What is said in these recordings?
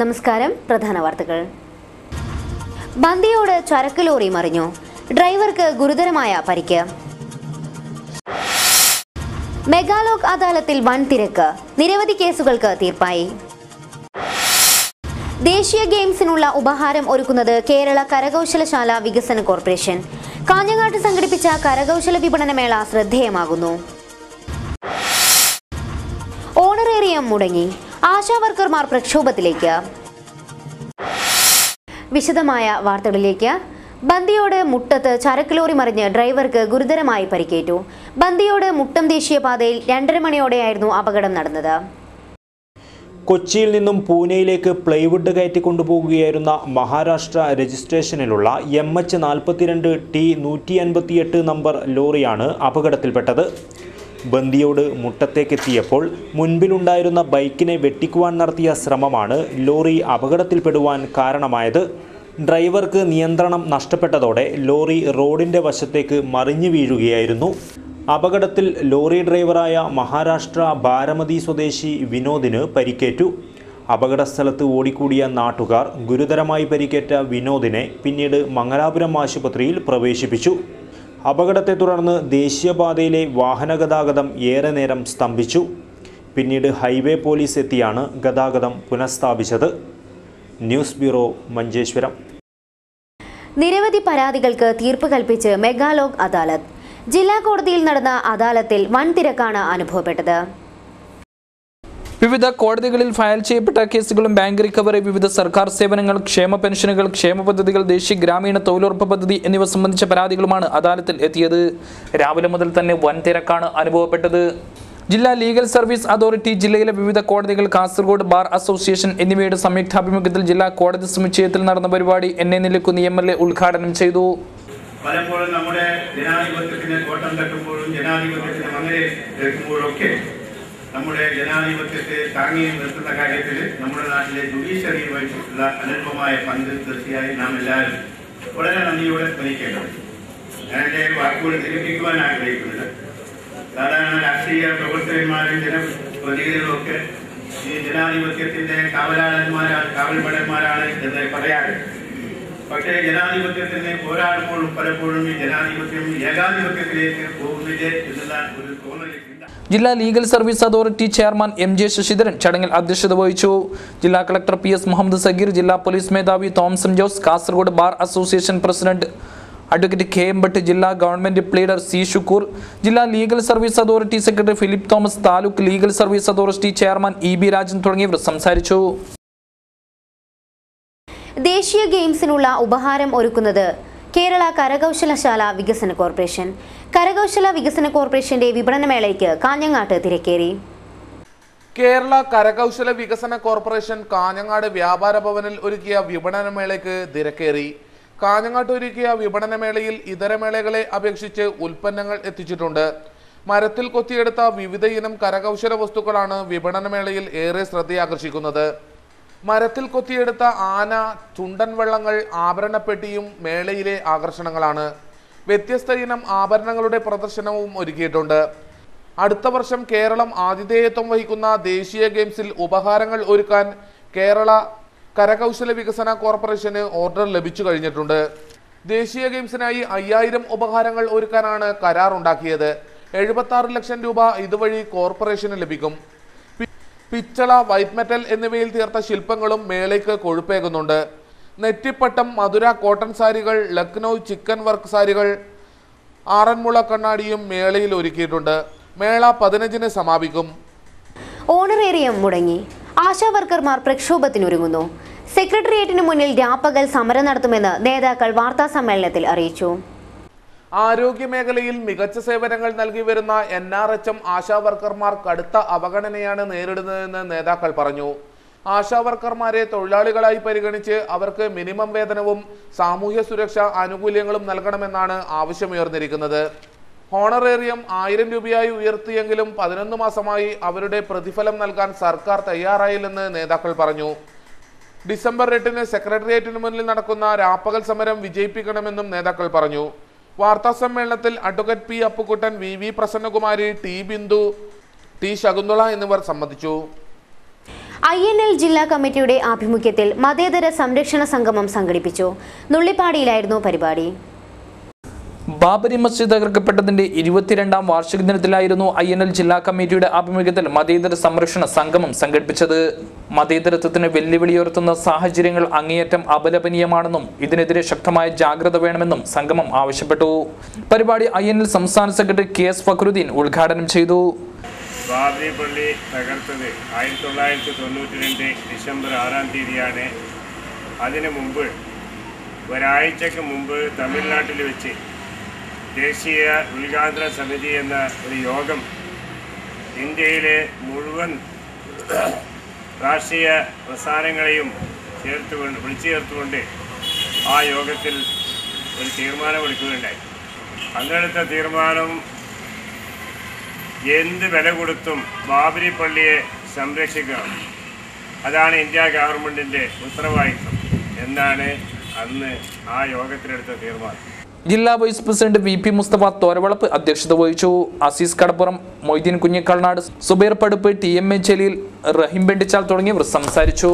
നമസ്കാരം. പ്രധാന വാർത്തകൾ. ബന്ദിയോട് ചരക്ക് ലോറി മറിഞ്ഞു. ഡ്രൈവർക്ക് ഗുരുതരമായ പരിക്ക്. മെഗാലോക് അദാലത്തിൽ വൻ തിരക്ക്. നിരവധി കേസുകൾക്ക് തീർപ്പായി. ദേശീയ ഗെയിംസിനുള്ള ഉപഹാരം ഒരുക്കുന്നത് കേരള കരകൗശലശാല വികസന കോർപ്പറേഷൻ. കാഞ്ഞങ്ങാട്ട് സംഘടിപ്പിച്ച കരകൗശല വിപണന മേള ശ്രദ്ധേയമാകുന്നു. ഓണറേറിയം മുടങ്ങി. ആശാവർക്കർമാർ പ്രക്ഷോഭത്തിലേക്ക്. വിശദമായ വാർത്തകളിലേക്ക്. ബന്ദിയോട് മുട്ടത്ത് ചരക്ക് ലോറി മറിഞ്ഞ് ഡ്രൈവർക്ക് ഗുരുതരമായി പരിക്കേറ്റു. ബന്ദിയോട് മുട്ടം ദേശീയപാതയിൽ 2:30 മണിയോടെയായിരുന്നു അപകടം നടന്നത്. കൊച്ചിയിൽ നിന്നും പൂനെയിലേക്ക് പ്ലൈവുഡ് കയറ്റിക്കൊണ്ടുപോകുകയായിരുന്ന മഹാരാഷ്ട്ര രജിസ്ട്രേഷനിലുള്ള MH42T158 നമ്പർ ലോറിയാണ് അപകടത്തിൽപ്പെട്ടത്. ബന്ദിയോട് മുട്ടത്തേക്കെത്തിയപ്പോൾ മുൻപിലുണ്ടായിരുന്ന ബൈക്കിനെ വെട്ടിക്കുവാൻ നടത്തിയ ശ്രമമാണ് ലോറി അപകടത്തിൽപ്പെടുവാൻ കാരണമായത്. ഡ്രൈവർക്ക് നിയന്ത്രണം നഷ്ടപ്പെട്ടതോടെ ലോറി റോഡിൻ്റെ വശത്തേക്ക് മറിഞ്ഞു വീഴുകയായിരുന്നു. അപകടത്തിൽ ലോറി ഡ്രൈവറായ മഹാരാഷ്ട്ര ബാരമതി സ്വദേശി വിനോദിന് പരിക്കേറ്റു. അപകടസ്ഥലത്ത് ഓടിക്കൂടിയ നാട്ടുകാർ ഗുരുതരമായി പരിക്കേറ്റ വിനോദിനെ പിന്നീട് മംഗലാപുരം ആശുപത്രിയിൽ പ്രവേശിപ്പിച്ചു. അപകടത്തെ തുടർന്ന് ദേശീയപാതയിലെ വാഹനഗതാഗതം ഏറെ നേരം സ്തംഭിച്ചു. പിന്നീട് ഹൈവേ പോലീസ് എത്തിയാണ് ഗതാഗതം പുനഃസ്ഥാപിച്ചത്. News bureau, Manjeshwaram. നിരവധി പരാതികൾക്ക് തീർപ്പ് കൽപ്പിച്ച് മെഗാലോക് അദാലത്ത്. ജില്ലാ കോടതിയിൽ നടന്ന അദാലത്തിൽ വൻ തിരക്കാണ് അനുഭവപ്പെട്ടത്. വിവിധ കോടതികളിൽ ഫയൽ ചെയ്യപ്പെട്ട കേസുകളും ബാങ്ക് റിക്കവറി, വിവിധ സർക്കാർ സേവനങ്ങൾ, ക്ഷേമ പെൻഷനുകൾ, ക്ഷേമ പദ്ധതികൾ, ദേശീയ ഗ്രാമീണ തൊഴിലുറപ്പ് പദ്ധതി എന്നിവ സംബന്ധിച്ച പരാതികളുമാണ് അദാലത്തിൽ എത്തിയത്. രാവിലെ മുതൽ തന്നെ വൻ തിരക്കാണ് അനുഭവപ്പെട്ടത്. ജില്ലാ ലീഗൽ സർവീസ് അതോറിറ്റി, ജില്ലയിലെ വിവിധ കോടതികൾ, കാസർഗോഡ് ബാർ അസോസിയേഷൻ എന്നിവയുടെ സംയുക്താഭിമുഖ്യത്തിൽ ജില്ലാ കോടതി സമുച്ചയത്തിൽ നടന്ന പരിപാടി NA നിലയ്ക്കുന്നി MLA ഉദ്ഘാടനം ചെയ്തു. പലപ്പോഴും നമ്മുടെ ജനാധിപത്യത്തിന് കോട്ടം തട്ടുമ്പോഴും ജനാധിപത്യത്തിന് അങ്ങനെ എടുക്കുമ്പോഴൊക്കെ നമ്മുടെ ജനാധിപത്യത്തെ താങ്ങി നിർത്തുന്ന കാര്യത്തിൽ നമ്മുടെ നാട്ടിലെ ജുഡീഷ്യറി വഹിച്ചിട്ടുള്ള അനൽപമായ പങ്ക് തീർച്ചയായും നാം എല്ലാവരും വളരെ നന്ദിയോടെ സ്മരിക്കേണ്ടത്. ഞാൻ എൻ്റെ വാക്കുകൾ ധരിപ്പിക്കുവാൻ ആഗ്രഹിക്കുന്നത്, സാധാരണ രാഷ്ട്രീയ പ്രവർത്തകന്മാരും ജനപ്രതിനിധികളും ഒക്കെ ഈ ജനാധിപത്യത്തിന്റെ കാവൽഭടന്മാരാണ് എന്ന് പറയാറ്. പക്ഷേ ജനാധിപത്യത്തിന് പോരാടുമ്പോഴും പലപ്പോഴും ഈ ജനാധിപത്യം ഏകാധിപത്യത്തിലേക്ക് പോകുന്നില്ലേ എന്നുള്ള ഒരു തോന്നൽ. ജില്ലാ legal service authority chairman MJ Sasidharan ചടങ്ങിൽ അധ്യക്ഷത വഹിച്ചു. ജില്ലാ കളക്ടർ PS മുഹമ്മദ് സഗീർ, ജില്ലാ പോലീസ് മേധാവി Thomson Jose, Kasaragod bar association president advocate KM Bhat, ജില്ലാ ഗവൺമെന്റ് പ്ലീഡർ C ഷുക്കൂർ, ജില്ലാ legal service authority secretary Philip Thomas, taluk legal service authority chairman EB Rajan തുടങ്ങിയവർ സംസാരിച്ചു. ദേശീയ ഗെയിംസിനുള്ള ഉപഹാരം ഒരുക്കുന്നത് കേരള കരകൗശലശാല വികസന കോർപ്പറേഷൻ. കരകൗശല വികസന കോർപ്പറേഷന്റെ വിപണനമേളയ്ക്ക് കാഞ്ഞങ്ങാട്ട് തിരക്കേറി. കേരള കരകൗശല വികസന കോർപ്പറേഷൻ കാഞ്ഞങ്ങാട് വ്യാപാര ഭവനിൽ ഒരുക്കിയ വിപണനമേളയ്ക്ക് തിരക്കേറി. കാഞ്ഞങ്ങാട്ട് ഒരുക്കിയ വിപണനമേളയിൽ ഇതര മേളകളെ അപേക്ഷിച്ച് ഉൽപ്പന്നങ്ങൾ എത്തിച്ചിട്ടുണ്ട്. മരത്തിൽ കൊത്തിയെടുത്ത വിവിധ ഇനം കരകൗശല വസ്തുക്കളാണ് വിപണനമേളയിൽ ഏറെ ശ്രദ്ധയാകർഷിക്കുന്നത്. മരത്തിൽ കൊത്തിയെടുത്ത ആന, ചുണ്ടൻ വള്ളങ്ങൾ, ആഭരണപ്പെട്ടിയും മേളയിലെ ആകർഷണങ്ങളാണ്. വ്യത്യസ്ത ഇനം ആഭരണങ്ങളുടെ പ്രദർശനവും ഒരുക്കിയിട്ടുണ്ട്. അടുത്ത വർഷം കേരളം ആതിഥേയത്വം വഹിക്കുന്ന ദേശീയ ഗെയിംസിൽ ഉപഹാരങ്ങൾ ഒരുക്കാൻ കേരള കരകൗശല വികസന കോർപ്പറേഷന് ഓർഡർ ലഭിച്ചു കഴിഞ്ഞിട്ടുണ്ട്. ദേശീയ ഗെയിംസിനായി 5000 ഉപഹാരങ്ങൾ ഒരുക്കാനാണ് കരാർ ഉണ്ടാക്കിയത്. 76 ലക്ഷം രൂപ ഇതുവഴി കോർപ്പറേഷന് ലഭിക്കും. പിച്ചള, വൈറ്റ് മെറ്റൽ എന്നിവയിൽ തീർത്ത ശില്പങ്ങളും മേളയ്ക്ക് കൊഴുപ്പേകുന്നുണ്ട്. നെറ്റിപ്പട്ടം, മധുര കോട്ടൺ സാരികൾ, ലക്നൗ ചിക്കൻ വർക്ക് സാരികൾ, ആറന്മുള കണ്ണാടിയും മേളയിൽ ഒരുക്കിയിട്ടുണ്ട്. മേള 15-ന് സമാപിക്കും. ഓണറേറിയം മുടങ്ങി. ആശാവർക്കർമാർ പ്രക്ഷോഭത്തിനൊരുങ്ങുന്നു. സെക്രട്ടേറിയറ്റിന് മുന്നിൽ രാപ്പകൽ സമരം നടത്തുമെന്ന് നേതാക്കൾ വാർത്താസമ്മേളനത്തിൽ അറിയിച്ചു. ആരോഗ്യമേഖലയിൽ മികച്ച സേവനങ്ങൾ നൽകി വരുന്ന NRHM ആശാവർക്കർമാർ കടുത്ത അവഗണനയാണ് നേരിടുന്നതെന്ന് നേതാക്കൾ പറഞ്ഞു. ആശാവർക്കർമാരെ തൊഴിലാളികളായി പരിഗണിച്ച് അവർക്ക് മിനിമം വേതനവും സാമൂഹ്യ സുരക്ഷാ ആനുകൂല്യങ്ങളും നൽകണമെന്നാണ് ആവശ്യമുയർന്നിരിക്കുന്നത്. ഹോണറേറിയം 1000 രൂപയായി ഉയർത്തിയെങ്കിലും 11 മാസമായി അവരുടെ പ്രതിഫലം നൽകാൻ സർക്കാർ തയ്യാറായില്ലെന്ന് നേതാക്കൾ പറഞ്ഞു. ഡിസംബർ 8-ന് സെക്രട്ടേറിയറ്റിന് മുന്നിൽ നടക്കുന്ന രാപ്പകൽ സമരം വിജയിപ്പിക്കണമെന്നും നേതാക്കൾ പറഞ്ഞു. വാർത്താസമ്മേളനത്തിൽ advocate P Appukuttan, VV Prasannakumari, T Bindu, T Shakuntala എന്നിവർ സംബന്ധിച്ചു. INL ജില്ലാ കമ്മിറ്റിയുടെ ആഭിമുഖ്യത്തിൽ മതേതര സംരക്ഷണ സംഗമം സംഘടിപ്പിച്ചു. നുള്ളിപ്പാടിയിലായിരുന്നു പരിപാടി. ബാബരി മസ്ജിദ് തകർക്കപ്പെട്ടതിന്റെ 22ാം വാർഷിക ദിനത്തിലായിരുന്നു INL ജില്ലാ കമ്മിറ്റിയുടെ ആഭിമുഖ്യത്തിൽ മതേതര സംരക്ഷണ സംഗമം സംഘടിപ്പിച്ചത്. മതേതരത്വത്തിന് വെല്ലുവിളിയുയർത്തുന്ന സാഹചര്യങ്ങൾ അങ്ങേയറ്റം അപലപനീയമാണെന്നും ഇതിനെതിരെ ശക്തമായ ജാഗ്രത വേണമെന്നും സംഗമം ആവശ്യപ്പെട്ടു. പരിപാടി INL സംസ്ഥാന സെക്രട്ടറി KS ഫക്രുദ്ദീൻ ഉദ്ഘാടനം ചെയ്തു. ബാബരി പള്ളി തകർത്തത് 1992 ഡിസംബർ 6-ാം തീയതിയാണ്. അതിനു മുമ്പ് ഒരാഴ്ചക്ക് മുമ്പ് തമിഴ്നാട്ടിൽ വെച്ച് ദേശീയ ഉദ്ഘാടന സമിതി എന്ന ഒരു യോഗം ഇന്ത്യയിലെ മുഴുവൻ രാഷ്ട്രീയ പ്രസ്ഥാനങ്ങളെയും വിളിച്ചു ചേർത്തുകൊണ്ട് ആ യോഗത്തിൽ ഒരു തീരുമാനമെടുക്കുകയുണ്ടായി. അങ്ങനത്തെ തീരുമാനം എന്ത് വില കൊടുത്തും ബാബരി പള്ളിയെ സംരക്ഷിക്കണം, അതാണ് ഇന്ത്യ ഗവൺമെൻറ്റിൻ്റെ ഉത്തരവാദിത്വം എന്നാണ് അന്ന് ആ യോഗത്തിലെടുത്ത തീരുമാനം. ജില്ലാ vice president VP Mustafa Thoravalappu അധ്യക്ഷത വഹിച്ചു. അസീസ് കടപ്പുറം, മൊയ്തീൻ കുഞ്ഞിക്കൾനാട്, സുബൈർ പടുപ്പ്, TMA ജലീൽ, റഹീം ബെണ്ടിച്ചാൽ തുടങ്ങിയവർ സംസാരിച്ചു.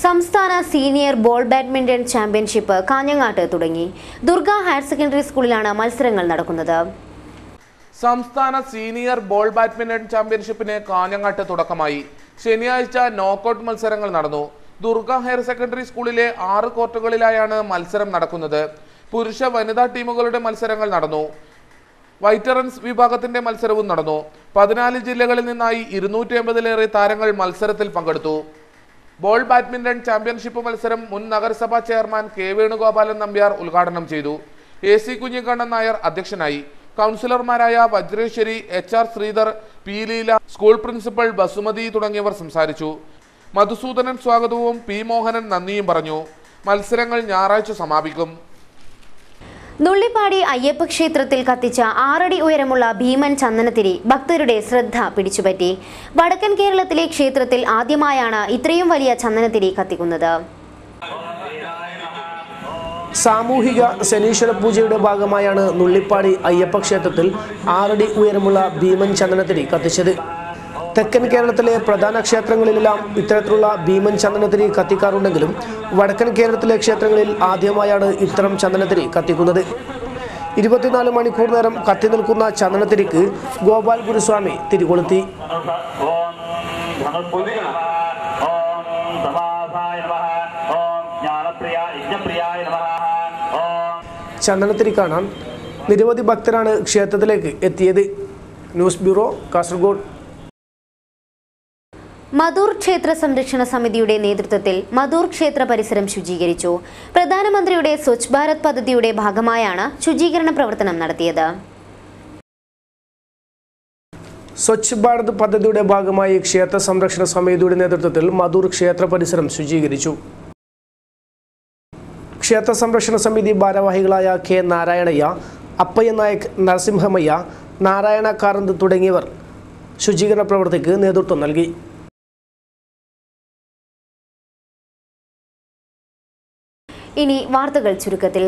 സംസ്ഥാന സീനിയർ ബോൾ ബാഡ്മിന്റൺ ചാമ്പ്യൻഷിപ്പ് കാഞ്ഞങ്ങാട്ട് തുടങ്ങി. ദുർഗ ഹയർ സെക്കൻഡറി സ്കൂളിലാണ് മത്സരങ്ങൾ നടക്കുന്നത്. സംസ്ഥാന സീനിയർ ബോൾ ബാഡ്മിന്റൺ ചാമ്പ്യൻഷിപ്പിന് കാഞ്ഞങ്ങാട്ട് തുടക്കമായി. ശനിയാഴ്ച നോക്കൌട്ട് മത്സരങ്ങൾ നടന്നു. ദുർഗ ഹയർ സെക്കൻഡറി സ്കൂളിലെ 6 കോർട്ടുകളിലായാണ് മത്സരം നടക്കുന്നത്. പുരുഷ വനിതാ ടീമുകളുടെ മത്സരങ്ങൾ നടന്നു. വൈറ്ററൻസ് വിഭാഗത്തിന്റെ മത്സരവും നടന്നു. 14 ജില്ലകളിൽ നിന്നായി 250-ലേറെ താരങ്ങൾ മത്സരത്തിൽ പങ്കെടുത്തു. ബോൾ ബാഡ്മിന്റൺ ചാമ്പ്യൻഷിപ്പ് മത്സരം മുൻ നഗരസഭാ ചെയർമാൻ K വേണുഗോപാലൻ നമ്പ്യാർ ഉദ്ഘാടനം ചെയ്തു. AC കുഞ്ഞിക്കണ്ണൻ നായർ അധ്യക്ഷനായി. കൗൺസിലർമാരായ Vajreshwari, HR Sreedhar, P Leela, school principal Basumathi തുടങ്ങിയവർ സംസാരിച്ചു. മധുസൂദനൻ സ്വാഗതവും P മോഹനൻ നന്ദിയും പറഞ്ഞു. മത്സരങ്ങൾ ഞായറാഴ്ച സമാപിക്കും. നുള്ളിപ്പാടി അയ്യപ്പ ക്ഷേത്രത്തിൽ കത്തിച്ച 6 അടി ഉയരമുള്ള ഭീമൻ ചന്ദനത്തിരി ഭക്തരുടെ ശ്രദ്ധ പിടിച്ചുപറ്റി. വടക്കൻ കേരളത്തിലെ ക്ഷേത്രത്തിൽ ആദ്യമായാണ് ഇത്രയും വലിയ ചന്ദനത്തിരി കത്തിക്കുന്നത്. സാമൂഹിക ശനീശ്വര പൂജയുടെ ഭാഗമായാണ് നുള്ളിപ്പാടി അയ്യപ്പ ക്ഷേത്രത്തിൽ 6 അടി ഉയരമുള്ള ഭീമൻ ചന്ദനത്തിരി കത്തിച്ചത്. തെക്കൻ കേരളത്തിലെ പ്രധാന ക്ഷേത്രങ്ങളിലെല്ലാം ഇത്തരത്തിലുള്ള ഭീമൻ ചന്ദനത്തിരി കത്തിക്കാറുണ്ടെങ്കിലും വടക്കൻ കേരളത്തിലെ ക്ഷേത്രങ്ങളിൽ ആദ്യമായാണ് ഇത്തരം ചന്ദനത്തിരി കത്തിക്കുന്നത്. 24 മണിക്കൂർ നേരം കത്തി നിൽക്കുന്ന ചന്ദനത്തിരിക്ക് ഗോപാൽ ഗുരുസ്വാമി തിരികൊളുത്തി. ചന്ദനത്തിരി കാണാൻ നിരവധി ഭക്തരാണ് ക്ഷേത്രത്തിലേക്ക് എത്തിയത്. News bureau, Kasaragod. മധൂർ ക്ഷേത്ര സംരക്ഷണ സമിതിയുടെ നേതൃത്വത്തിൽ മധൂർ ക്ഷേത്ര പരിസരം ശുചീകരിച്ചു. പ്രധാനമന്ത്രിയുടെ സ്വച്ഛ് ഭാരത് പദ്ധതിയുടെ ഭാഗമായാണ് ശുചീകരണ പ്രവർത്തനം നടത്തിയത്. സ്വച്ഛ് ഭാരത് പദ്ധതിയുടെ ഭാഗമായി ക്ഷേത്ര സംരക്ഷണ സമിതിയുടെ നേതൃത്വത്തിൽ മധൂർ ക്ഷേത്ര പരിസരം ശുചീകരിച്ചു. ക്ഷേത്ര സംരക്ഷണ സമിതി ഭാരവാഹികളായ K നാരായണയ്യ, അപ്പയ്യ നായക്, നരസിംഹമയ്യ, നാരായണ കാരന്ത് തുടങ്ങിയവർ ശുചീകരണ പ്രവൃത്തിക്ക് നേതൃത്വം നൽകി. ഇനി വാർത്തകൾ ചുരുക്കത്തിൽ.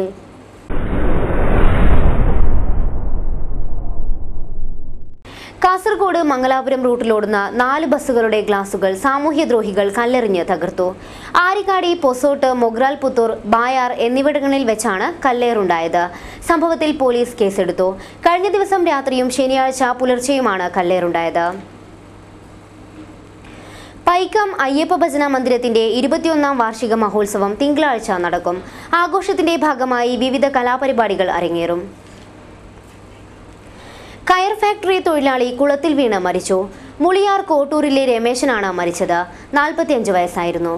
കാസർഗോഡ് മംഗലാപുരം റൂട്ടിലോടുന്ന 4 ബസ്സുകളുടെ ഗ്ലാസുകൾ സാമൂഹ്യദ്രോഹികൾ കല്ലെറിഞ്ഞ് തകർത്തു. ആരിക്കാടി, പൊസോട്ട്, മൊഗ്രാൽ പുത്തൂർ, ബായാർ എന്നിവിടങ്ങളിൽ വെച്ചാണ് കല്ലേറുണ്ടായത്. സംഭവത്തിൽ പോലീസ് കേസെടുത്തു. കഴിഞ്ഞ ദിവസം രാത്രിയും ശനിയാഴ്ച പുലർച്ചെയുമാണ് കല്ലേറുണ്ടായത്. പൈക്കം അയ്യപ്പ ഭജന മന്ദിരത്തിന്റെ 21ാം വാർഷിക മഹോത്സവം തിങ്കളാഴ്ച നടക്കും. ആഘോഷത്തിന്റെ ഭാഗമായി വിവിധ കലാപരിപാടികൾ അരങ്ങേറും. കയർ ഫാക്ടറി തൊഴിലാളി കുളത്തിൽ വീണ് മരിച്ചു. മുളിയാർ കോട്ടൂരിലെ രമേശനാണ് മരിച്ചത്. 45 വയസ്സായിരുന്നു.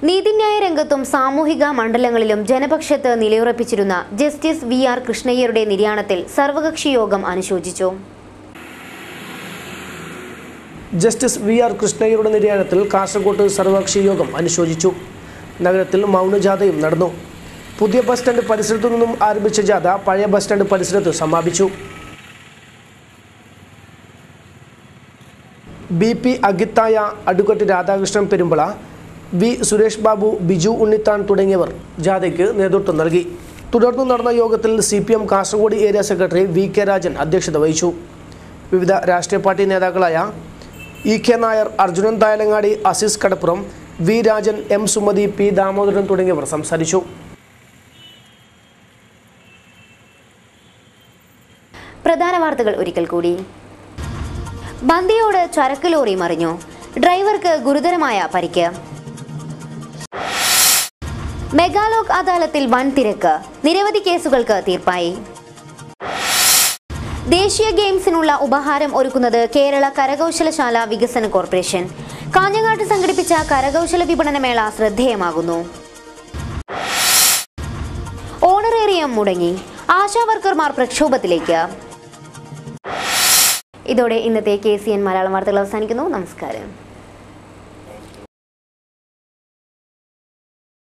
നീതിന്യായ രംഗത്തും സാമൂഹിക മണ്ഡലങ്ങളിലും ജനപക്ഷത്ത് നിലയുറപ്പിച്ചിരുന്ന ജസ്റ്റിസ് VR കൃഷ്ണയ്യരുടെ നിര്യാണത്തിൽ സർവകക്ഷി യോഗം അനുശോചിച്ചു. ജസ്റ്റിസ് VR കൃഷ്ണയ്യരുടെ നിര്യാണത്തിൽ കാസർഗോഡ് സർവകക്ഷി യോഗം അനുശോചിച്ചു. നഗരത്തിൽ മൗനജാഥയും നടന്നു. പുതിയ ബസ് സ്റ്റാൻഡ് പരിസരത്തു നിന്നും ആരംഭിച്ച ജാഥ പഴയ ബസ് സ്റ്റാൻഡ് പരിസരത്ത് സമാപിച്ചു. BP Agithaya advocate Radhakrishnan Perumbala, V Suresh Babu, Biju Unnithan തുടങ്ങിയവർ ജാഥയ്ക്ക് നേതൃത്വം നൽകി. തുടർന്ന് നടന്ന യോഗത്തിൽ CPM Kasaragod area secretary VK Rajan അധ്യക്ഷത വഹിച്ചു. വിവിധ രാഷ്ട്രീയ പാർട്ടി നേതാക്കളായ EK നായർ, അർജുനൻ തായലങ്ങാടി, അസീസ് കടപ്പുറം, V Rajan, M Sumathi, P Damodaran തുടങ്ങിയവർ സംസാരിച്ചു. പ്രധാന വാർത്തകൾ ഒരിക്കൽ കൂടി. ബന്ദിയോട് ചരക്ക് ലോറി മറിഞ്ഞു, ഡ്രൈവർക്ക് ഗുരുതരമായ പരിക്ക്. മെഗാലോക് അദാലത്തിൽ വൻ തിരക്ക്, നിരവധി കേസുകൾക്ക് തീർപ്പായി. ദേശീയ ഗെയിംസിനുള്ള ഉപഹാരം ഒരുക്കുന്നത് കേരള കരകൗശലശാല വികസന കോർപ്പറേഷൻ. കാഞ്ഞങ്ങാട്ട് സംഘടിപ്പിച്ച കരകൗശല വിപണനമേള ശ്രദ്ധേയമാകുന്നു. ഓണറേറിയം മുടങ്ങി, ആശാവർക്കർമാർ പ്രക്ഷോഭത്തിലേക്ക്. ഇതോടെ ഇന്നത്തെ KCN മലയാളം വാർത്തകൾ അവസാനിക്കുന്നു. നമസ്കാരം.